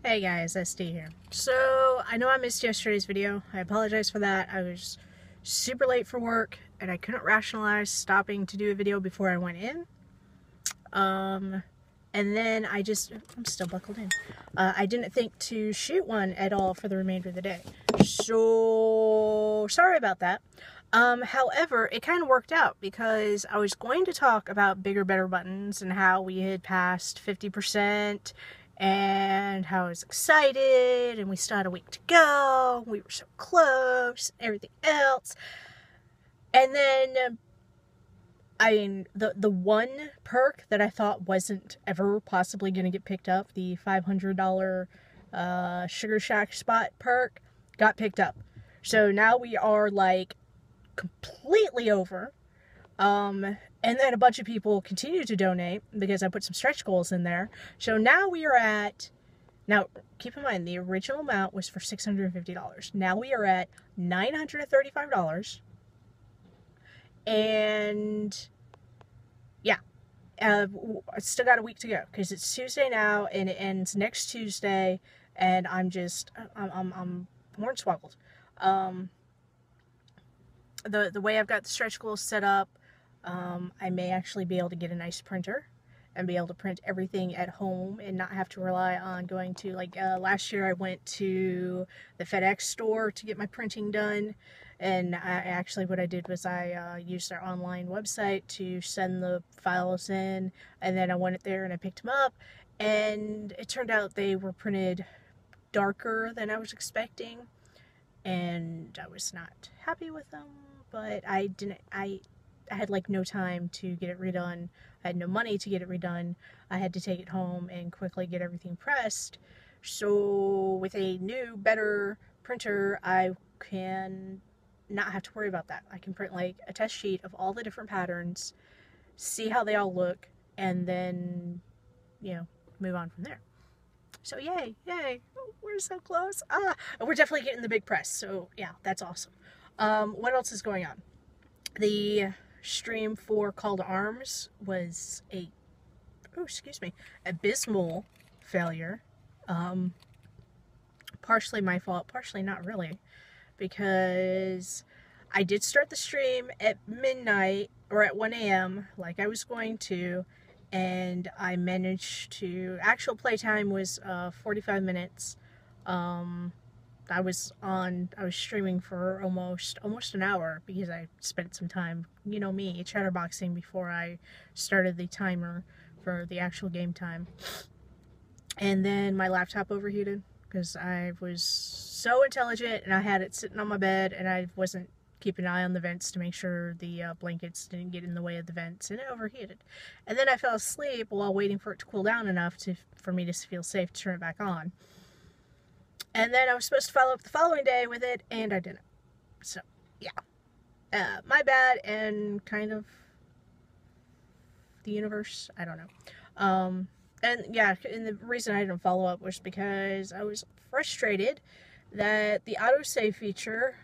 Hey guys, SD here. So, I know I missed yesterday's video. I apologize for that. I was super late for work and I couldn't rationalize stopping to do a video before I went in. And then I'm still buckled in. I didn't think to shoot one at all for the remainder of the day. So, sorry about that. However, it kind of worked out because I was going to talk about bigger, better buttons and how we had passed 50% and how I was excited and we still had a week to go. We were so close, everything else. And then the one perk that I thought wasn't ever possibly going to get picked up, the $500 Sugar Shack spot perk, got picked up. So now we are like completely over. And then a bunch of people continue to donate because I put some stretch goals in there. So now we are at, now keep in mind the original amount was for $650. Now we are at $935. And yeah, I still got a week to go because it's Tuesday now and it ends next Tuesday, and I'm hornswoggled. The way I've got the stretch goals set up, I may actually be able to get a nice printer and be able to print everything at home and not have to rely on going to, like, last year I went to the FedEx store to get my printing done, and what I did was I used their online website to send the files in, and then I went there and I picked them up, and it turned out they were printed darker than I was expecting, and I was not happy with them, but I had like no time to get it redone. I had no money to get it redone. I had to take it home and quickly get everything pressed. So with a new, better printer, I can not have to worry about that. I can print like a test sheet of all the different patterns, see how they all look, and then, move on from there. So yay, we're so close. We're definitely getting the big press. So yeah, that's awesome. What else is going on? The stream for Call to Arms was abysmal failure. Partially my fault, partially not really, because I did start the stream at midnight or at 1 a.m. like I was going to, and I managed to, actual playtime was 45 minutes. I was streaming for almost an hour because I spent some time, me, chatterboxing before I started the timer for the actual game time. And then my laptop overheated because I was so intelligent and I had it sitting on my bed and I wasn't keeping an eye on the vents to make sure the blankets didn't get in the way of the vents, and it overheated. And then I fell asleep while waiting for it to cool down enough for me to feel safe to turn it back on. And then I was supposed to follow up the following day with it, and I didn't. So, yeah. My bad, and kind of the universe, I don't know. And yeah, and the reason I didn't follow up was because I was frustrated that the autosave feature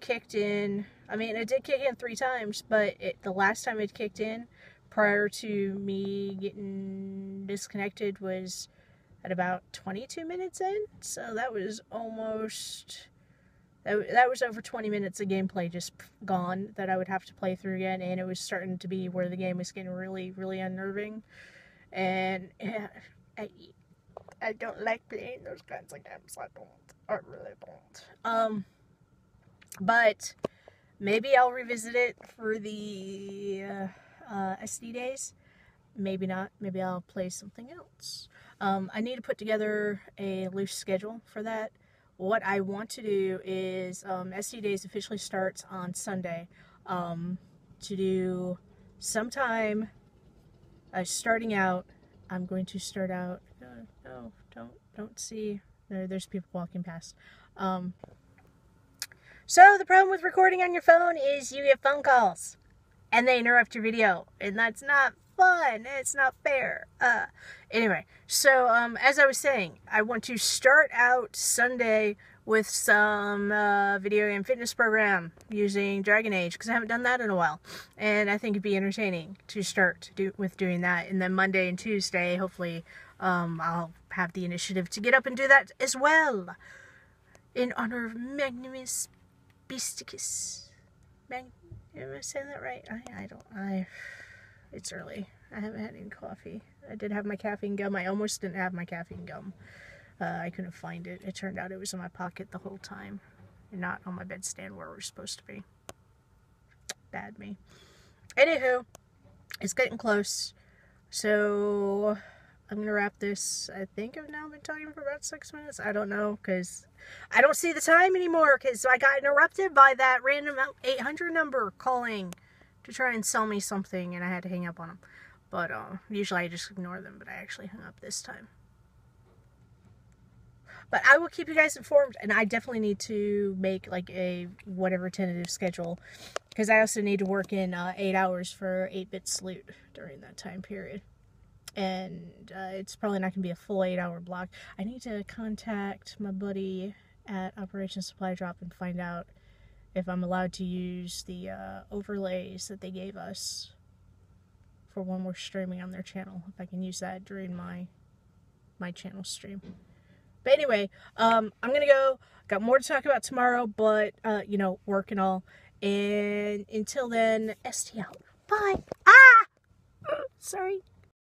kicked in. I mean, it did kick in 3 times, but the last time it kicked in, prior to me getting disconnected, was at about 22 minutes in, so that was that was over 20 minutes of gameplay just gone that I would have to play through again, and it was starting to be where the game was getting really, really unnerving, and I don't like playing those kinds of games. I really don't. But maybe I'll revisit it for the SD days. Maybe not. Maybe I'll play something else. I need to put together a loose schedule for that. What I want to do is, SD Days officially starts on Sunday, to do sometime, starting out, I'm going to start out, no, don't see, there's people walking past. So the problem with recording on your phone is you get phone calls, and they interrupt your video, and that's not fun. It's not fair. Anyway, so as I was saying, I want to start out Sunday with some video game fitness program using Dragon Age, because I haven't done that in a while, and I think it'd be entertaining to start with doing that. And then Monday and Tuesday, hopefully, I'll have the initiative to get up and do that as well. In honor of Magnus Beasticus. Am I saying that right? It's early. I haven't had any coffee. I did have my caffeine gum. I almost didn't have my caffeine gum. I couldn't find it. It turned out it was in my pocket the whole time. And not on my bedstand where we're supposed to be. Bad me. Anywho, it's getting close. So, I'm going to wrap this. I think I've now been talking for about 6 minutes. I don't know, because I don't see the time anymore, because I got interrupted by that random 800 number calling to try and sell me something, and I had to hang up on them. But, usually I just ignore them, but I actually hung up this time. But I will keep you guys informed, and I definitely need to make, like, a whatever tentative schedule, because I also need to work in 8 hours for 8-bit salute during that time period. And it's probably not going to be a full 8-hour block. I need to contact my buddy at Operation Supply Drop and find out if I'm allowed to use the overlays that they gave us for when we're streaming on their channel. If I can use that during my channel stream. But anyway, I'm going to go. Got more to talk about tomorrow, but, you know, work and all. And until then, ST out. Bye. Ah! Sorry.